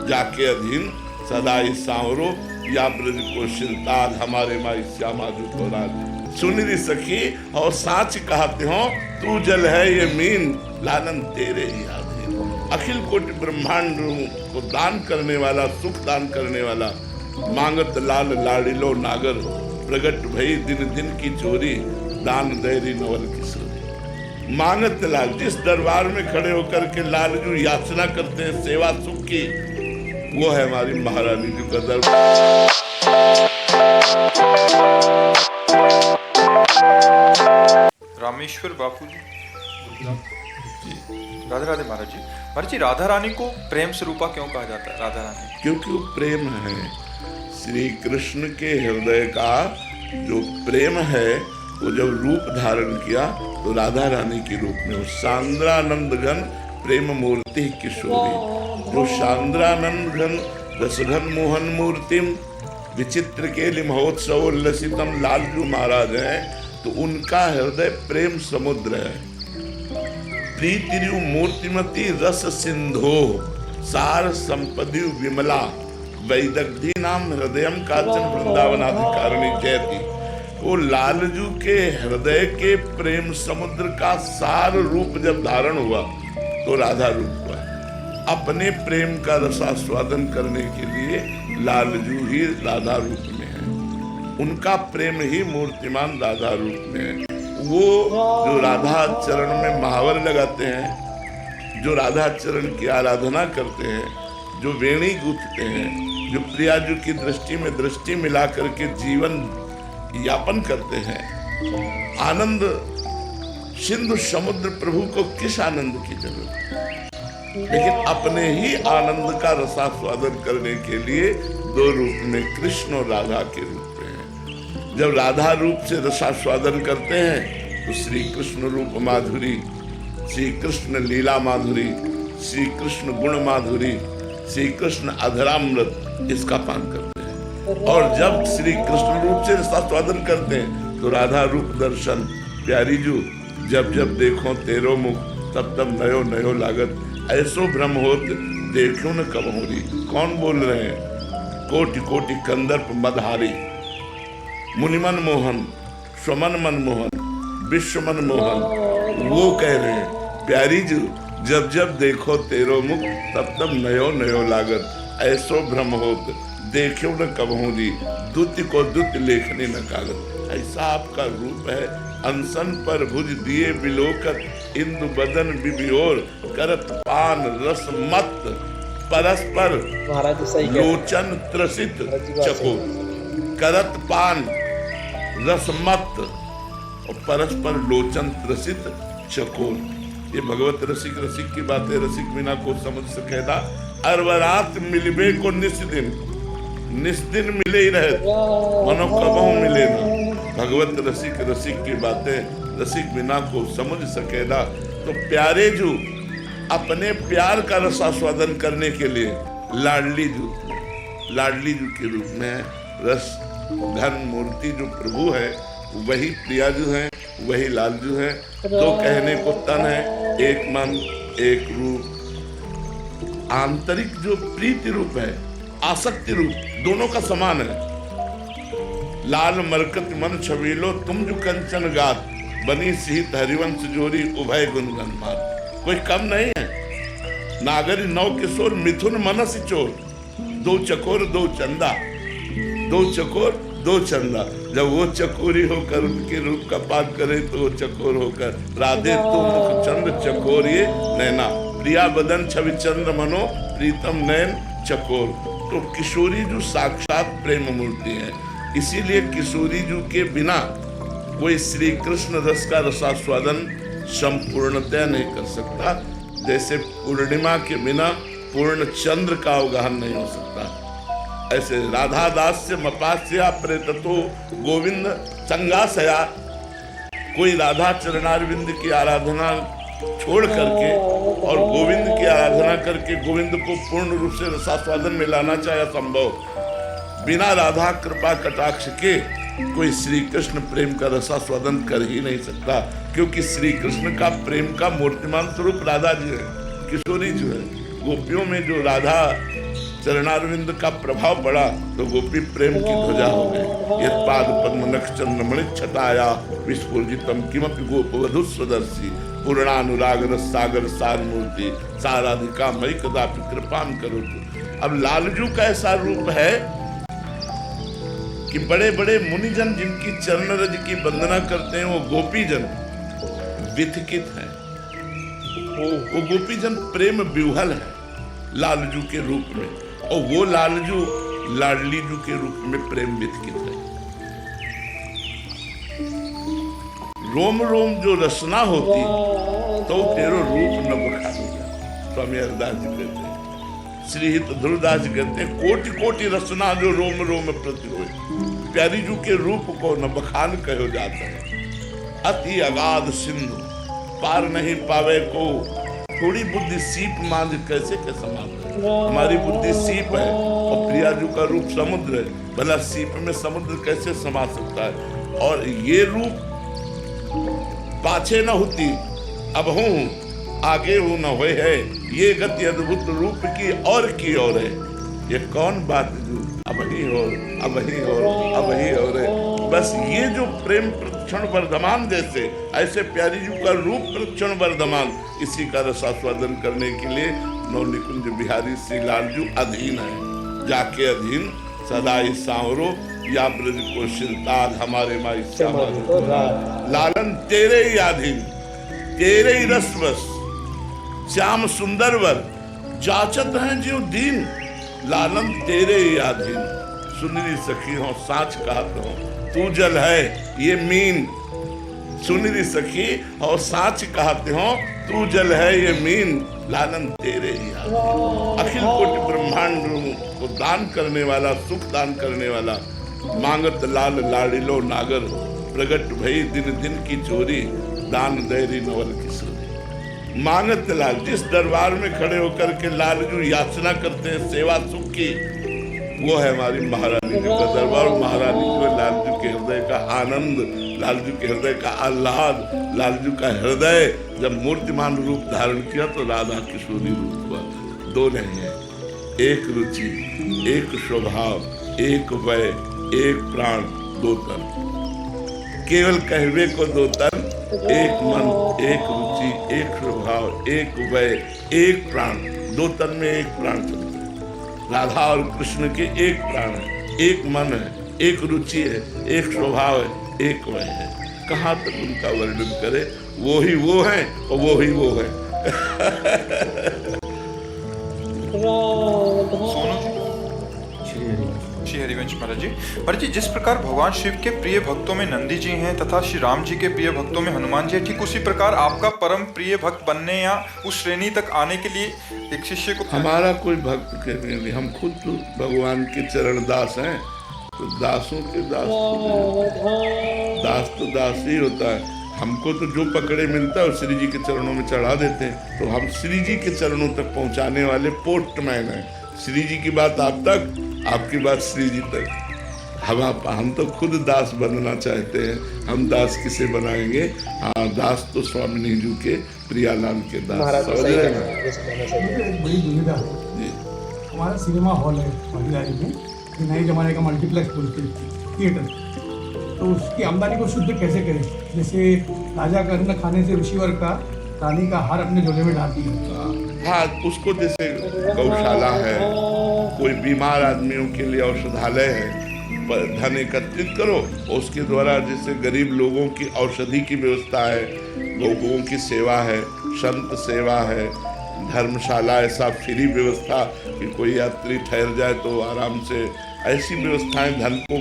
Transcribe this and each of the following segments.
जाके अधीन सदा ही सांवरो, या ब्रज को शिरताज हमारे माई श्यामा जो को राज। सुन री सखी और साच कहते हो, तू जल है ये मीन, लालन तेरे ही अधीन। अखिल कोटि ब्रह्मांड को दान करने वाला, सुख दान करने वाला, मांगत लाल लाडिलो नागर, प्रगट भई दिन दिन की चोरी, दान दैरी नवल किशोरी। मांगत लाल, जिस दरबार में खड़े होकर के लालजू याचना करते हैं सेवा सुख की, वो है हमारी महारानी जी का दरबार। रामेश्वर बापू जी, राधे राधे महाराज जी। महाराज जी, राधा रानी को प्रेम स्वरूपा क्यों कहा जाता है? राधा रानी क्योंकि वो प्रेम है, श्री कृष्ण के हृदय का जो प्रेम है, वो जब रूप धारण किया तो राधा रानी के रूप में, सांद्रानंद घन प्रेम मूर्ति किशोरी। जो सांद्रानंद घन रसघन मोहन मूर्तिम विचित्र केलि महोत्सव लसितम लालजू महाराज है, तो उनका हृदय प्रेम समुद्र है। प्रीतिरु मूर्तिमती रस सिंधो, सार संपदि विमला, वैदग्धी नाम हृदयम काचन वृंदावनाधिकारिणी जयति। वो लालजू के हृदय के प्रेम समुद्र का सार रूप जब धारण हुआ तो राधा रूप हुआ। अपने प्रेम का रसास्वादन करने के लिए लालजू ही राधा रूप में है, उनका प्रेम ही मूर्तिमान राधा रूप में है। वो जो राधा चरण में महावर लगाते हैं, जो राधा चरण की आराधना करते हैं, जो वेणी गूंथते हैं, जो प्रियाजू की दृष्टि में दृष्टि मिला करके जीवन यापन करते हैं, आनंद सिंधु समुद्र प्रभु को किस आनंद की जरूरत है? लेकिन अपने ही आनंद का रसास्वादन करने के लिए दो रूप में, कृष्ण और राधा के रूप में है। जब राधा रूप से रसास्वादन करते हैं तो श्री कृष्ण रूप माधुरी, श्री कृष्ण लीला माधुरी, श्री कृष्ण गुण माधुरी, श्री कृष्ण अधरामृत, इसका पान करते हैं। और जब श्री कृष्ण रूप से रसास्वादन करते हैं तो राधा रूप दर्शन, प्यारी जू जब जब देखो तेरो मुख, तब तब नयो नयो लागत, ऐसो भ्रम होत देखो न कब हो रही। कौन बोल रहे हैं? कोटि कोटि कंदर्प मदहारी, मुनिमन मोहन, स्वमन मन मोहन, विश्व मन मोहन, वो कह रहे हैं प्यारी जू जब जब देखो तेरो मुख, तब तब नयो नयो लागत, ऐसो भ्रम होत देखो न कब हो दी, दुत्य को दुत्य लेखने न कागत। ऐसा आपका रूप है, अनसन पर भुज दिए बिलोकत, इंदु बदन बिबियोर, करत पान रस मत, परस्पर लोचन त्रसित चकोर। करत पान रस मत और परस्पर लोचन त्रसित चकोर। ये भगवत रसिक रसिक की बातें, रसिक बिना को समझ सकेगा। अरवरात मिलबे को निस्दिन मिले ही रहे, मनो कबहू मिले ना। भगवत रसिक रसिक की बातें रसिक बिना को समझ सकेगा। तो प्यारे जू अपने प्यार का रसास्वादन करने के लिए लाडली जू के रूप में रस घन मूर्ति जो प्रभु है, वही प्रियाजू है, वही लालजू है। दो कहने को तन है, एक मन एक रूप। आंतरिक जो प्रीति रूप है, आसक्ति रूप, दोनों का समान है। लाल मरकत मन छबीलो, तुम जो कंचन गात, बनी सिहित हरिवंश जोरी, उभय गुणगन मात। कोई कम नहीं है। नागरी नौ किशोर, मिथुन मनस चोर, दो चकोर दो चंदा, दो चकोर दो चंदा। जब वो चकोरी होकर उनके रूप का पान करे तो वो चकोर होकर, राधे तू मुख चंद्र चकोरिये नैना, प्रिया बदन छवि चंद्र मनो, प्रीतम नैन चकोर। तो किशोरी जो साक्षात प्रेम मूर्ति है, इसीलिए किशोरी जू के बिना कोई श्री कृष्ण रस का रसास्वादन संपूर्णतः नहीं कर सकता। जैसे पूर्णिमा के बिना पूर्ण चंद्र का अवगाहन नहीं हो सकता, ऐसे राधा दास से मपास्या प्रेततो गोविंद संगासया। कोई राधा चरणारविंद की आराधना छोड़ करके और गोविंद की आराधना करके गोविंद को पूर्ण रूप से रसास्वादन में लाना चाहे संभव। बिना राधा कृपा कटाक्ष के कोई श्री कृष्ण प्रेम का रसास्वादन कर ही नहीं सकता, क्योंकि श्री कृष्ण का प्रेम का मूर्तिमान स्वरूप राधा जी है, किशोरी जो है। गोपियों में जो राधा चरणारविंद का प्रभाव पड़ा तो गोपी प्रेम की ध्वजा हो गई। यत् पाद पद्म नख चंद्रमणि छटाया विस्फुजितम किमपि गोप वधु स्वदर्शी पूर्णानुराग रस सागर सार मूर्ति साराधिका मई कदापि कृपाम करो। अब लालजू का ऐसा रूप है कि बड़े बड़े मुनिजन जिनकी चरण रज की वंदना करते हैं वो गोपीजन विथकित है, वो गोपीजन प्रेम विह्वल है लालजू के रूप में, और वो लालजू लाडलीजू के रूप में प्रेम विथकित है। रोम रोम जो रसना होती तो तेरो रूप न बखानूंगा। स्वामी हरदास जी कहते हैं, श्री हित ध्रुवदास जी कहते हैं, कोटि कोटि रसना जो रोम रोम प्रति होए, प्यारी जू के रूप को न बखान कहो जाता है। अति अगाध सिंधु पार नहीं पावे को, थोड़ी बुद्धि सीप मांझ कैसे के समान है। हमारी बुद्धि सीप है और प्रियाजू का रूप समुद्र है, भला सीप में समुद्र कैसे समा सकता है। और ये रूप पाछे न होती अब हूँ आगे हूँ न होए है, ये गति अद्भुत रूप की और है। ये कौन बात जो अब ही हो अब ही हो अब ही हो रे। बस ये जो प्रेम प्रतिक्षण वर्धमान, जैसे ऐसे प्यारी जी का रूप प्रतिक्षण वर्धमान, इसी का रसास्वादन करने के लिए नवनिकुंज बिहारी श्री लालजू अधीन है। जाके अधीन सदाई सांवरो या ब्रज को शिलताद हमारे माई श्यामा लालन तेरे ही अधीन, तेरे ही रसवस श्याम सुंदर वर जाचत हैं जो दीन, लालन तेरे ही अधीन। सुनरी सखी हो साच कहत हो तू जल है ये मीन, सुनरी सखी और साच कहते हो तू जल है ये मीन, लालन तेरे ही अधीन। अखिल कोटि ब्रह्मांड को दान करने वाला, सुख दान करने वाला, मांगत लाल लाडिलो नागर, प्रगट भई दिन दिन की चोरी, दान दैरी नवल किशोरी। मांगत लाल, जिस दरबार में खड़े होकर के लालजू याचना करते हैं सेवा सुख की, वो है हमारी महारानी जी का दरबार। महारानी जी में लालजू के हृदय का आनंद, लालजू के हृदय का आह्लाद, लालजू का हृदय जब मूर्तिमान रूप धारण किया तो राधा किशोरी रूप हुआ। दो नहीं है, एक रुचि, एक स्वभाव, एक वय, एक प्राण, दो तन। केवल कहवे को दो तन, एक मन, एक रुचि, एक स्वभाव, एक वय, एक प्राण। दो तन में एक प्राण चलता है। राधा और कृष्ण के एक प्राण है, एक मन है, एक रुचि है, एक स्वभाव है, एक वय है। कहाँ तक उनका वर्णन करे, वो ही वो है और वो ही वो है। श्री हरिवंश महाराज जी, जिस प्रकार भगवान शिव के प्रिय भक्तों में नंदी जी हैं तथा श्री राम जी के प्रिय भक्तों में हनुमान जी, ठीक उसी प्रकार आपका परम प्रिय भक्त बनने या उस श्रेणी तक आने के लिए एक शिष्य को, हमारा कोई भक्त के नहीं, हम खुद तो भगवान के चरण दास हैं। तो दासों के दास, दास तो दास ही होता है। हमको तो जो पकड़े मिलता है श्री जी के चरणों में चढ़ा देते हैं, तो हम श्री जी के चरणों तक पहुंचाने वाले पोस्टमैन हैं। श्री जी की बात आप तक, आपकी बात श्री जी तक। हम तो खुद दास बनना चाहते हैं, हम दास किसे बनाएंगे? हाँ, दास तो स्वामी जी के प्रियालाल के दास। समझ रहे हैं? बड़ी दुविधा है। हमारा सिनेमा हॉल है भागीदारी में, नए जमाने का मल्टीप्लेक्स बोलते हैं, थिएटर। तो उसकी आमदनी को शुद्ध कैसे करें? जैसे राजा का अन्न खाने से ऋषिवर का रानी का हार अपने झोले में डालती है। हाँ, उसको जैसे गौशाला है, कोई बीमार आदमियों के लिए औषधालय है, धन एकत्रित करो, उसके द्वारा जैसे गरीब लोगों की औषधि की व्यवस्था है, लोगों की सेवा है, संत सेवा है, धर्मशाला ऐसा फ्री व्यवस्था कि कोई यात्री ठहर जाए तो आराम से, ऐसी व्यवस्थाएं धन को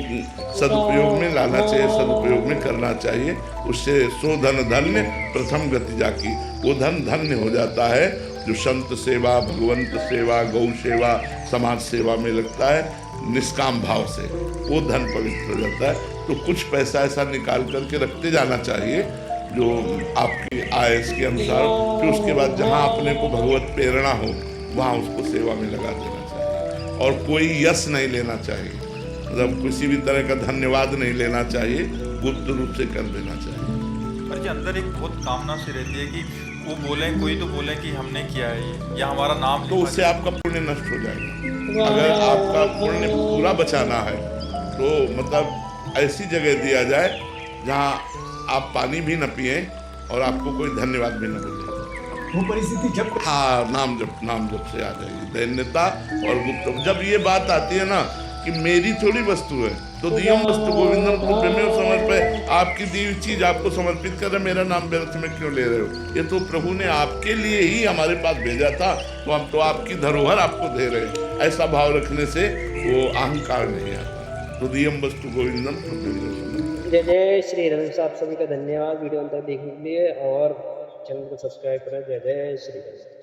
सदुपयोग में लाना चाहिए, सदुपयोग में करना चाहिए। उससे सो धन धन्य प्रथम गति जाकी, वो धन धन्य हो जाता है जो संत सेवा, भगवंत सेवा, गौ सेवा, समाज सेवा में लगता है निष्काम भाव से, वो धन पवित्र हो जाता है। तो कुछ पैसा ऐसा निकाल करके रखते जाना चाहिए जो आपकी आयस के अनुसार, फिर उसके बाद जहाँ अपने को भगवत प्रेरणा हो वहाँ उसको सेवा में लगा देना चाहिए। और कोई यश नहीं लेना चाहिए, मतलब किसी भी तरह का धन्यवाद नहीं लेना चाहिए, गुप्त रूप से कर देना चाहिए। पर जी अंदर एक बहुत कामना सी रहती है कि वो बोले, कोई तो बोले कि हमने किया है ये, या हमारा नाम, तो उससे आपका पुण्य नष्ट हो जाएगा। अगर आपका पुण्य पूरा बचाना है तो मतलब ऐसी जगह दिया जाए जहाँ आप पानी भी न पिए और आपको कोई धन्यवाद भी न बोले। वो परिस्थिति जब हाँ, नाम जप से आ जाएगी दैन्यता और गुप्त। जब ये बात आती है ना कि मेरी थोड़ी वस्तु है, तो दियम वस्तु गोविंदम कृपमेव समर्पय, आपकी दी हुई चीज आपको समर्पित कर रहे, मेरा नाम व्यर्थ में क्यों ले रहे हो? ये तो प्रभु ने आपके लिए ही हमारे पास भेजा था, तो हम तो आपकी धरोहर आपको दे रहे हैं। ऐसा भाव रखने से वो अहंकार नहीं आता। तो दियम वस्तु गोविंदम कृपमेव समर्पय। जय जय श्री राम। आप सभी का धन्यवाद वीडियो अंत तक देखने के लिए और चैनल को सब्सक्राइब करें। जय जय श्री राम।